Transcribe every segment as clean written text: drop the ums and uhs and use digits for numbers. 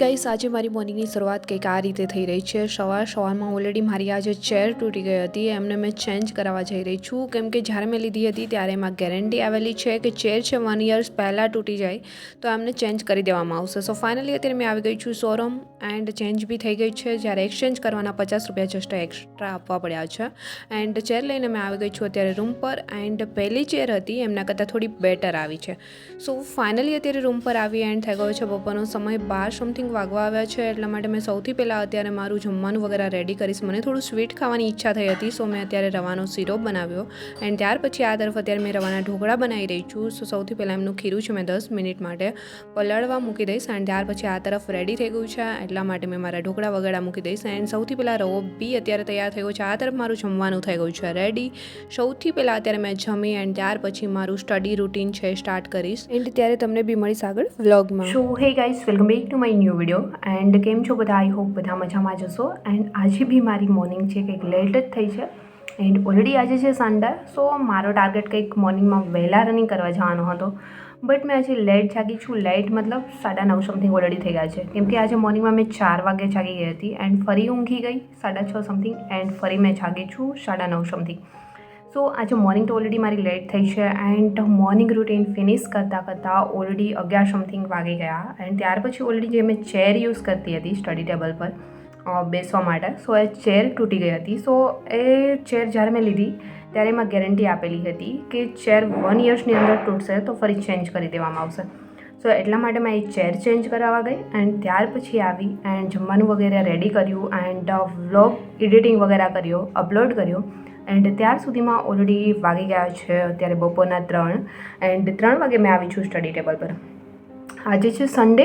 Guys આજે મારી મોર્નિંગની શરૂઆત કંઈક આ રીતે થઈ રહી છે। સવારમાં ઓલરેડી મારી આજે ચેર તૂટી ગઈ હતી, એમને મેં ચેન્જ કરાવવા જઈ રહી છું કેમ કે જ્યારે મેં લીધી હતી ત્યારે એમાં ગેરંટી આવેલી છે કે ચેર છે 1 યર્સ પહેલાં તૂટી જાય તો એમને ચેન્જ કરી દેવામાં આવશે। સો ફાઇનલી અત્યારે મેં આવી ગઈ છું શોરૂમ એન્ડ ચેન્જ બી થઈ ગઈ છે। જ્યારે એક્સચેન્જ કરવાના 50 રૂપિયા જસ્ટ એક્સ્ટ્રા આપવા પડ્યા છે એન્ડ ચેર લઈને મેં આવી ગઈ છું અત્યારે રૂમ પર એન્ડ પહેલી ચેર હતી એમના કરતાં થોડી બેટર આવી છે। સો ફાઇનલી અત્યારે રૂમ પર આવી એન્ડ થઈ ગયો છે બપોરનો સમય 12 સમથિંગ વાગવા આવ્યા છે, એટલા માટે મેં સૌથી પહેલાં અત્યારે મારું જમવાનું વગેરે રેડી કરીશ। મને થોડું સ્વીટ ખાવાની ઈચ્છા થઈ હતી, સો મેં અત્યારે રવાનો સિરોપ બનાવ્યો એન્ડ ત્યાર પછી આ તરફ અત્યારે મેં રવાના ઢોકળા બનાવી રહી છું। સો સૌથી પહેલાં એમનું ખીરું છે મેં 10 મિનિટ માટે પલાળવા મૂકી દઈશ એન્ડ ત્યાર પછી આ તરફ રેડી થઈ ગયું છે, એટલા માટે મેં મારા ઢોકળા વગેરે મૂકી દઈશ એન્ડ સૌથી પહેલાં રવો બી અત્યારે તૈયાર થઈ ગયો છે। આ તરફ મારું જમવાનું થઈ ગયું છે રેડી। સૌથી પહેલાં અત્યારે મેં જમી એન્ડ ત્યાર પછી મારું સ્ટડી રૂટીન છે સ્ટાર્ટ કરીશ એન્ડ ત્યારે તમને બી મળીશ આગળ વ્લોગમાં। So hey guys, welcome back to my new video and કેમ છો બધા? આઈ હોપ બધા મજામાં જશો એન્ડ આજે બી મારી મોર્નિંગ છે કંઈક લેટ જ થઈ છે એન્ડ ઓલરેડી આજે છે સન્ડે, સો મારો ટાર્ગેટ કંઈક મોર્નિંગમાં વહેલા રનિંગ કરવા જવાનો હતો બટ મેં આજે લેટ જાગી છું। લેટ મતલબ 9:30 સમથિંગ ઓલરેડી થઈ ગયા છે કેમ કે આજે મોર્નિંગમાં મેં 4 વાગે જાગી ગઈ હતી એન્ડ ફરી ઊંઘી ગઈ 6:30 સમથિંગ એન્ડ ફરી મેં જાગી છું 9:30 સમથિંગ। સો આજે મોર્નિંગ તો ઓલરેડી મારી લેટ થઈ છે એન્ડ મોર્નિંગ રૂટીન ફિનિશ કરતાં ઓલરેડી 11 સમથિંગ વાગી ગયા એન્ડ ત્યાર પછી ઓલરેડી જે મેં ચેર યુઝ કરતી હતી સ્ટડી ટેબલ પર બેસવા માટે, સો એ ચેર તૂટી ગઈ હતી। સો એ ચેર જ્યારે મેં લીધી ત્યારે એમાં ગેરંટી આપેલી હતી કે ચેર 1 યર્સની અંદર તૂટશે તો ફરી ચેન્જ કરી દેવામાં આવશે। સો એટલા માટે મેં એ ચેર ચેન્જ કરાવવા ગઈ એન્ડ ત્યાર પછી આવી એન્ડ જમવાનું વગેરે રેડી કર્યું એન્ડ વ્લોગ એડિટિંગ વગેરે કર્યો, અપલોડ કર્યો એન્ડ ત્યાર સુધીમાં ઓલરેડી વાગી ગયા છે અત્યારે બપોરના 3 એન્ડ 3 વાગે મેં આવી છું સ્ટડી ટેબલ પર। આજે છે સન્ડે,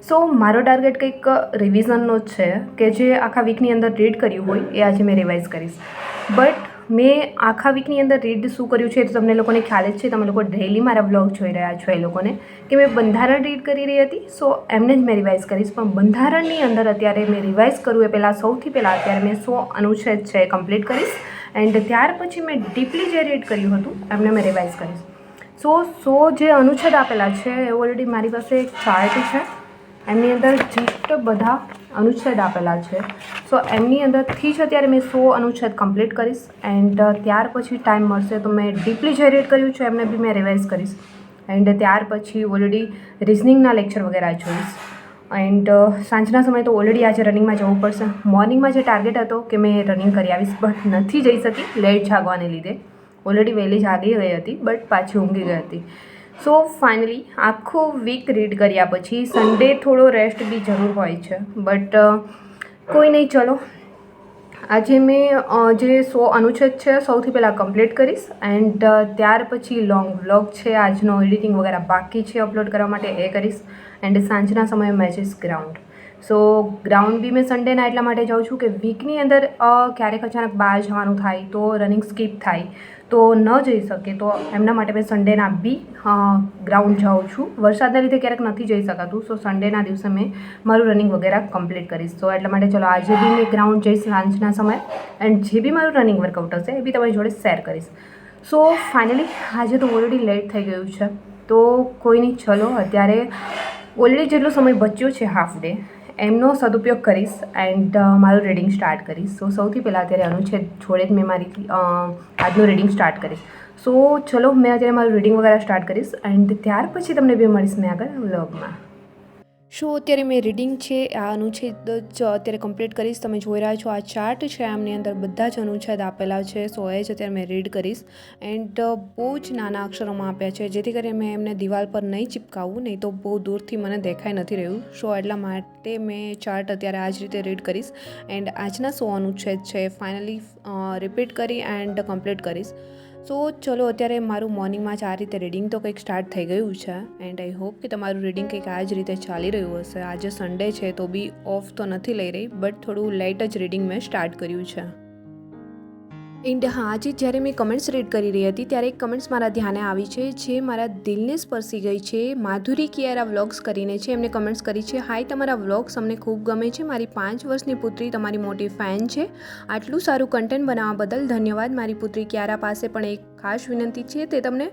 સો મારો ટાર્ગેટ કંઈક રિવિઝનનો જ છે કે જે આખા વીકની અંદર રીડ કર્યું હોય એ આજે મેં રિવાઇઝ કરીશ। બટ મેં આખા વીકની અંદર રીડ શું કર્યું છે તો તમને લોકોને ખ્યાલ જ છે, તમે લોકો ડેઈલી મારા વ્લોગ જોઈ રહ્યા છો એ લોકોને કે મેં બંધારણ રીડ કરી રહી હતી, સો એમને જ મેં રિવાઇઝ કરીશ। પણ બંધારણની અંદર અત્યારે મેં રિવાઇઝ કરવું એ પહેલાં સૌથી પહેલાં અત્યારે મેં 100 અનુચ્છેદ છે એ કમ્પ્લીટ કરીશ એન્ડ ત્યાર પછી મેં ડીપલી જે રીડ કર્યું હતું એમને મેં રિવાઇઝ કરીશ। સો 100 જે અનુચ્છેદ આપેલા છે એ ઓલરેડી મારી પાસે એક ચાર્ટ છે, એમની અંદર જસ્ટ બધા અનુચ્છેદ આપેલા છે, સો એમની અંદરથી જ અત્યારે મેં 100 અનુચ્છેદ કમ્પ્લીટ કરીશ એન્ડ ત્યાર પછી ટાઈમ મળશે તો મેં ડીપલી જે રીડ કર્યું છે એમને બી મેં રિવાઇઝ કરીશ એન્ડ ત્યાર પછી ઓલરેડી રિઝનિંગના લેક્ચર વગેરે જોઈશ એન્ડ સાંજના સમયે તો ઓલરેડી આજે રનિંગમાં જવું પડશે। મોર્નિંગમાં જે ટાર્ગેટ હતો કે મેં રનિંગ કરી આવીશ બટ નથી જઈ શકી લેટ જાગવાને લીધે, ઓલરેડી વહેલી જાગી ગઈ હતી બટ પાછી ઊંઘી ગઈ હતી। સો ફાઇનલી આખો વીક રીડ કર્યા પછી સન્ડે થોડો રેસ્ટ બી જરૂર હોય છે બટ કોઈ નહીં, ચલો આજે મેં જે 100 અનુચ્છેદ છે સૌથી પહેલાં કમ્પ્લીટ કરીશ એન્ડ ત્યાર પછી લોંગ વ્લોગ છે આજનો એડિટિંગ વગેરે બાકી છે અપલોડ કરવા માટે એ કરીશ એન્ડ સાંજના સમયે મેચિસ ગ્રાઉન્ડ। સો ગ્રાઉન્ડ બી મેં સન્ડેના એટલા માટે જાઉં છું કે વીકની અંદર ક્યારેક અચાનક બહાર જવાનું થાય તો રનિંગ સ્કીપ થાય તો ન જઈ શકે, તો એમના માટે મેં સન્ડેના બી ગ્રાઉન્ડ જાઉં છું। વરસાદના લીધે ક્યારેક નથી જઈ શકાતું, સો સન્ડેના દિવસે મેં મારું રનિંગ વગેરે કમ્પ્લીટ કરીશ। તો એટલા માટે ચલો આજે બી મેં ગ્રાઉન્ડ જઈશ સાંજના સમયે એન્ડ જે બી મારું રનિંગ વર્કઆઉટ હશે એ બી તમારી જોડે શેર કરીશ। સો ફાઇનલી આજે તો ઓલરેડી લેટ થઈ ગયું છે તો કોઈ નહીં, ચલો અત્યારે ઓલરેડી જેટલો સમય બચ્યો છે હાફ ડે એમનો સદુપયોગ કરીશ એન્ડ મારું રીડિંગ સ્ટાર્ટ કરીશ। સો સૌથી પહેલાં અત્યારે અનુચ્છેદ જોડે જ મેં મારી આજનું રીડિંગ સ્ટાર્ટ કરીશ। સો ચલો મેં અત્યારે મારું રીડિંગ વગેરે સ્ટાર્ટ કરીશ એન્ડ ત્યાર પછી તમને બી મળીશ મેં આગળ વ્લોગમાં। સો અત્યારે મેં રીડિંગ છે આ અનુચ્છેદ જ અત્યારે કમ્પ્લીટ કરીશ। તમે જોઈ રહ્યા છો આ ચાર્ટ છે, આમની અંદર બધા જ અનુચ્છેદ આપેલા છે, સો એ જ અત્યારે મેં રીડ કરીશ એન્ડ બહુ જ નાના અક્ષરોમાં આપ્યા છે જેથી કરીને મેં એમને દિવાલ પર નહીં ચિપકાવવું, નહીં તો બહુ દૂરથી મને દેખાઈ નથી રહ્યું, સો એટલા માટે મેં ચાર્ટ અત્યારે આ જ રીતે રીડ કરીશ એન્ડ આજના 100 અનુચ્છેદ છે ફાઇનલી રિપીટ કરી એન્ડ કમ્પ્લીટ કરીશ। સો ચલો અત્યારે મારું મોર્નિંગમાં જ આ રીતે રીડિંગ તો કંઈક સ્ટાર્ટ થઈ ગયું છે એન્ડ આઈ હોપ કે તમારું રીડિંગ કંઈક આ જ રીતે ચાલી રહ્યું હશે। આજે સન્ડે છે તો બી ઓફ તો નથી લઈ રહી બટ થોડું લેટ જ રીડિંગ મેં સ્ટાર્ટ કર્યું છે એન્ડ હા, આજે જ્યારે મેં કમેન્ટ્સ રીડ કરી રહી હતી ત્યારે એક કમેન્ટ્સ મારા ધ્યાને આવી છે જે મારા દિલને સ્પર્શી ગઈ છે। માધુરી કિયારા વ્લોગ્સ કરીને છે, એમને કમેન્ટ્સ કરી છે, હાય તમારા વ્લોગ્સ અમને ખૂબ ગમે છે, મારી 5 વર્ષની પુત્રી તમારી મોટી ફેન છે, આટલું સારું કન્ટેન્ટ બનાવવા બદલ ધન્યવાદ। મારી પુત્રી કિયારા પાસે પણ એક ખાસ વિનંતી છે તે તમને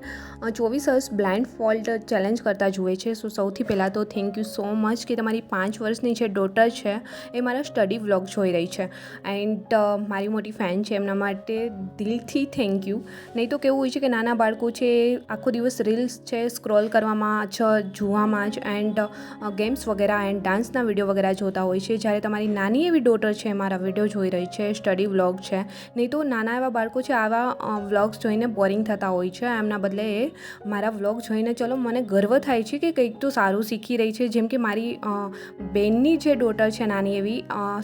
24 અવર્સ બ્લાઇન્ડ ફોલ્ટ ચેલેન્જ કરતા જુએ છે. સો સૌથી પહેલાં તો થેન્ક યુ સો મચ કે તમારી 5 વર્ષની જે ડોટર છે એ મારા સ્ટડી વ્લોગ જોઈ રહી છે એન્ડ મારી મોટી ફેન છે, એમના માટે દિલથી થેન્ક યુ. નહીં તો કેવું હોય છે કે નાના બાળકો છે આખો દિવસ રીલ્સ છે સ્ક્રોલ કરવામાં જોવામાં જ એન્ડ ગેમ્સ વગેરે એન્ડ ડાન્સના વિડીયો વગેરે જોતા હોય છે. જ્યારે તમારી નાની એવી ડોટર છે મારા વિડીયો જોઈ રહી છે, સ્ટડી વ્લોગ છે, નહીં તો નાના એવા બાળકો છે આવા વ્લોગ્સ જોઈને બોરિંગ થતા હોય છે. એમના બદલે એ મારા વ્લોગ જોઈને ચલો મને ગર્વ થાય છે કે કંઈક તો સારું શીખી રહી છે. જેમ કે મારી બેનની જે ડોટર છે નાની એવી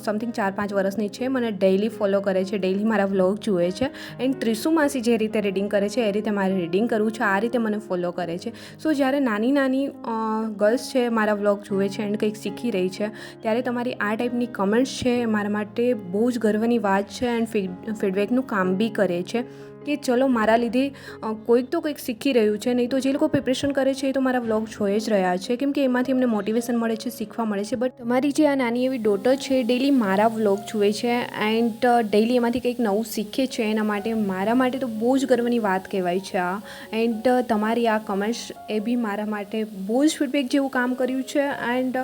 સમથિંગ 4-5 વર્ષની છે, મને ડેઇલી ફોલો કરે છે, ડેઇલી મારા વ્લોગ જુએ છે એન્ડ ત્રિશુ માસી જે રીતે રીડિંગ કરે છે એ રીતે મારે રીડિંગ કરવું છે, આ રીતે મને ફોલો કરે છે. સો જ્યારે નાની ગર્લ્સ છે મારા વ્લોગ જુએ છે એન્ડ કંઈક શીખી રહી છે ત્યારે તમારી આ ટાઈપની કમેન્ટ્સ છે એ મારા માટે બહુ જ ગર્વની વાત છે એન્ડ ફીડબેકનું કામ બી કરે છે કે ચલો મારા લીધે કોઈક તો કંઈક શીખી રહ્યું છે. નહીં તો જે લોકો પ્રિપરેશન કરે છે એ તો મારા વ્લોગ જોઈ જ રહ્યા છે કેમ કે એમાંથી એમને મોટિવેશન મળે છે, શીખવા મળે છે. બટ તમારી જે આ નાની એવી ડોટર છે ડેઈલી મારા વ્લોગ જુએ છે એન્ડ ડેઈલી એમાંથી કંઈક નવું શીખે છે, એના માટે મારા માટે તો બહુ જ ગર્વની વાત કહેવાય છે આ. એન્ડ તમારી આ કમેન્ટ્સ એ બી મારા માટે બહુ જ ફીડબેક જેવું કામ કર્યું છે એન્ડ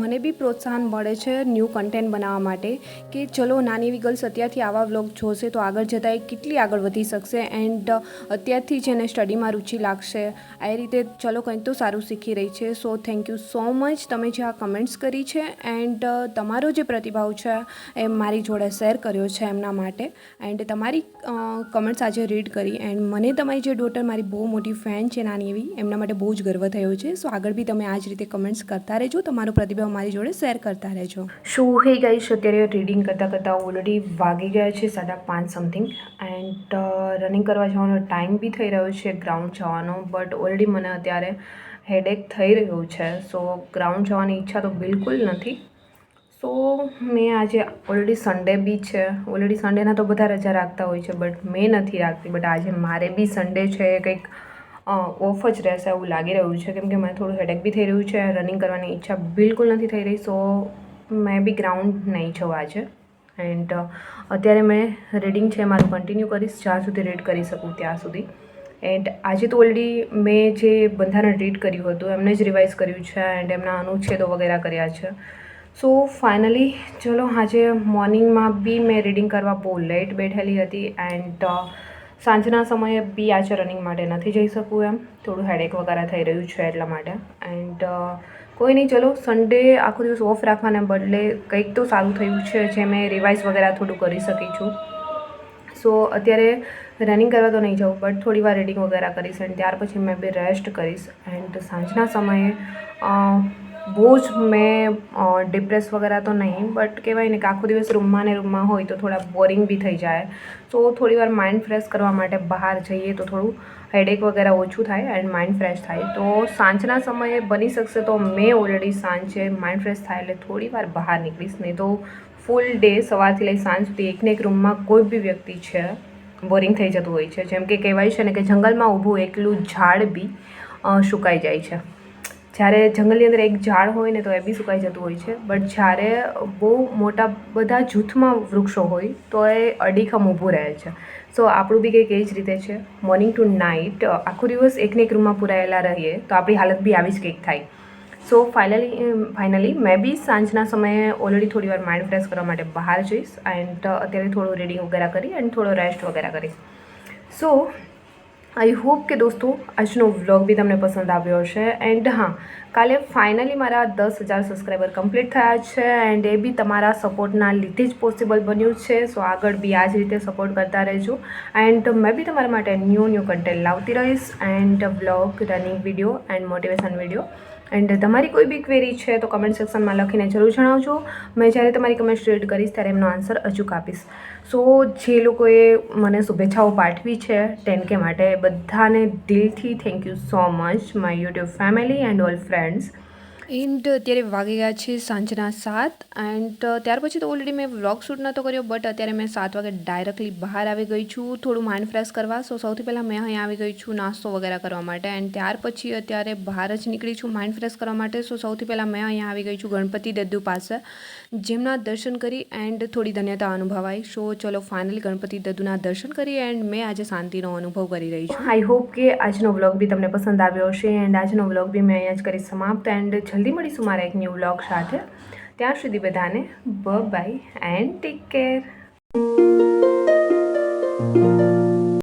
મને બી પ્રોત્સાહન મળે છે ન્યૂ કન્ટેન્ટ બનાવવા માટે કે ચલો નાની એવી ગર્લ્સ અત્યારથી આવા વ્લોગ જોશે તો આગળ જતાં એ કેટલી આગળ વધી શકશે એન્ડ અત્યારથી જ એને સ્ટડીમાં રુચિ લાગશે. આ રીતે ચલો કંઈક તો સારું શીખી રહી છે. So thank you so much તમે જે આ કમેન્ટ્સ કરી છે એન્ડ તમારો જે પ્રતિભાવ છે એ મારી જોડે શેર કર્યો છે એમના માટે એન્ડ તમારી કમેન્ટ્સ આજે રીડ કરી એન્ડ મને તમારી જે ડોટર મારી બહુ મોટી ફેન છે નાની એવી, એમના માટે બહુ જ ગર્વ થયો છે. સો આગળ બી તમે આ જ રીતે કમેન્ટ્સ કરતા રહેજો, તમારો પ્રતિભાવ મારી જોડે શેર કરતા રહેજો. શું હે ગાઈસ, અત્યારે રીડિંગ કરતાં ઓલરેડી વાગી ગયા છે 5:30 સમથિંગ એન્ડ રનિંગ કરવા જવાનો ટાઈમ બી થઈ રહ્યો છે ગ્રાઉન્ડ જવાનો. બટ ઓલરેડી મને અત્યારે હેડેક થઈ રહ્યું છે. સો ગ્રાઉન્ડ જવાની ઈચ્છા તો બિલકુલ નથી. સો મેં આજે ઓલરેડી સન્ડે બી છે, ઓલરેડી સન્ડેના તો બધા રજા રાખતા હોય છે બટ મેં નથી રાખતી. બટ આજે મારે બી સન્ડે છે કંઈક ઓફ જ રહેશે એવું લાગી રહ્યું છે કેમ કે મને થોડું હેડેક બી થઈ રહ્યું છે, રનિંગ કરવાની ઈચ્છા બિલકુલ નથી થઈ રહી. સો મેં બી ગ્રાઉન્ડ નહીં જવા આજે એન્ડ અત્યારે મેં રીડિંગ છે મારું કન્ટિન્યુ કરીશ જ્યાં સુધી રીડ કરી શકું ત્યાં સુધી. એન્ડ આજે તો ઓલરેડી મેં જે બંધારણ રીડ કર્યું હતું એમને જ રિવાઇઝ કર્યું છે એન્ડ એમના અનુચ્છેદો વગેરે કર્યા છે. સો ફાઇનલી ચલો આજે મોર્નિંગમાં બી મેં રીડિંગ કરવા બહુ લેટ બેઠેલી હતી એન્ડ સાંજના સમયે બી આજે રનિંગ માટે નથી જઈ શકું એમ થોડું હેડેક વગેરે થઈ રહ્યું છે એટલા માટે. એન્ડ કોઈ નહીં, ચલો સન્ડે આખો દિવસ ઓફ રાખવાને બદલે કંઈક તો સારું થયું છે જે મેં રિવાઇઝ વગેરે થોડું કરી શકી છું. સો અત્યારે રનિંગ કરવા તો નહીં જાઉં બટ થોડી વાર રીડિંગ વગેરે કરીશ એન્ડ ત્યાર પછી મેં બી રેસ્ટ કરીશ. એન્ડ સાંજના સમયે બહુ જ મેં ડિપ્રેસ વગેરે તો નહીં બટ કહેવાય ને કે આખો દિવસ રૂમમાં ને રૂમમાં હોય તો થોડા બોરિંગ બી થઈ જાય. સો થોડી વાર માઇન્ડ ફ્રેશ કરવા માટે બહાર જઈએ તો થોડું હેડેક વગેરે ઓછું થાય એન્ડ માઇન્ડ ફ્રેશ થાય. તો સાંજના સમયે બની શકશે તો મેં ઓલરેડી સાંજે માઇન્ડ ફ્રેશ થાય એટલે થોડી વાર બહાર નીકળીશ. નહીં તો ફૂલ ડે સવારથી લઈ સાંજ સુધી એકને એક રૂમમાં કોઈ બી વ્યક્તિ છે બોરિંગ થઈ જતું હોય છે. જેમ કે કહેવાય છે ને કે જંગલમાં ઊભું એકલું ઝાડ બી સુકાઈ જાય છે. જ્યારે જંગલની અંદર એક ઝાડ હોય ને તો એ બી સુકાઈ જતું હોય છે બટ જ્યારે બહુ મોટા બધા જૂથમાં વૃક્ષો હોય તો એ અડીખમ ઊભું રહે છે. સો આપણું બી કંઈક એ જ રીતે છે, મોર્નિંગ ટુ નાઇટ આખો દિવસ એકને એક રૂમમાં પુરાયેલા રહીએ તો આપણી હાલત બી આવી જ કંઈક થાય. સો ફાઇનલી મેં બી સાંજના સમયે ઓલરેડી થોડી વાર માઇન્ડ ફ્રેશ કરવા માટે બહાર જઈશ એન્ડ અત્યારે થોડું રીડિંગ વગેરે કરી એન્ડ થોડો રેસ્ટ વગેરે કરીશ. સો આઈ હોપ કે દોસ્તો આજનો વ્લોગ બી તમને પસંદ આવ્યો હશે. એન્ડ હા, કાલે ફાઇનલી મારા 10,000 સબસ્ક્રાઈબર કમ્પ્લીટ થયા છે એન્ડ એ બી તમારા સપોર્ટના લીધે જ પોસિબલ બન્યું છે. સો આગળ બી આ જ રીતે સપોર્ટ કરતા રહેજો એન્ડ મેં બી તમારા માટે ન્યૂ કન્ટેન્ટ લાવતી રહીશ and vlog, running video and motivation video. And તમારી કોઈ બી ક્વેરી છે તો કમેન્ટ સેક્શનમાં લખીને જરૂર જણાવજો. મેં જ્યારે તમારી કમેન્ટ રીડ કરીશ ત્યારે એમનો આન્સર અચૂક આપીશ. સો જે લોકોએ મને શુભેચ્છાઓ પાઠવી છે 10K માટે બધાને દિલથી thank you so much, my YouTube family and all friends. And અત્યારે વાગી ગયા છે સાંજના 7 એન્ડ ત્યાર પછી તો ઓલરેડી મેં વ્લોગ શૂટ નહોતો કર્યો બટ અત્યારે મેં 7 વાગે ડાયરેક્ટલી બહાર આવી ગઈ છું થોડું માઇન્ડ ફ્રેશ કરવા. સો સૌથી પહેલાં મેં અહીં આવી ગઈ છું નાસ્તો વગેરે કરવા માટે એન્ડ ત્યાર પછી અત્યારે બહાર જ નીકળી છું માઇન્ડ ફ્રેશ કરવા માટે. સો સૌથી પહેલાં મેં અહીંયા આવી ગઈ છું ગણપતિ દદ્દુ પાસે, જેમના દર્શન કરી એન્ડ થોડી ધન્યતા અનુભવાઈ. સો ચલો ફાઇનલી ગણપતિ દદ્દુના દર્શન કરી એન્ડ મેં આજે શાંતિનો અનુભવ કરી રહી છું. આઈ હોપ કે આજનો વ્લોગ બી તમને પસંદ આવ્યો હશે એન્ડ આજનો વ્લોગ બી મેં અહીંયા જ કરી સમાપ્ત એન્ડ જલ્દી મળીશું મારા એક ન્યૂ વ્લોગ સાથે. ત્યાં સુધી બધાને બાય એન્ડ ટેક કેર.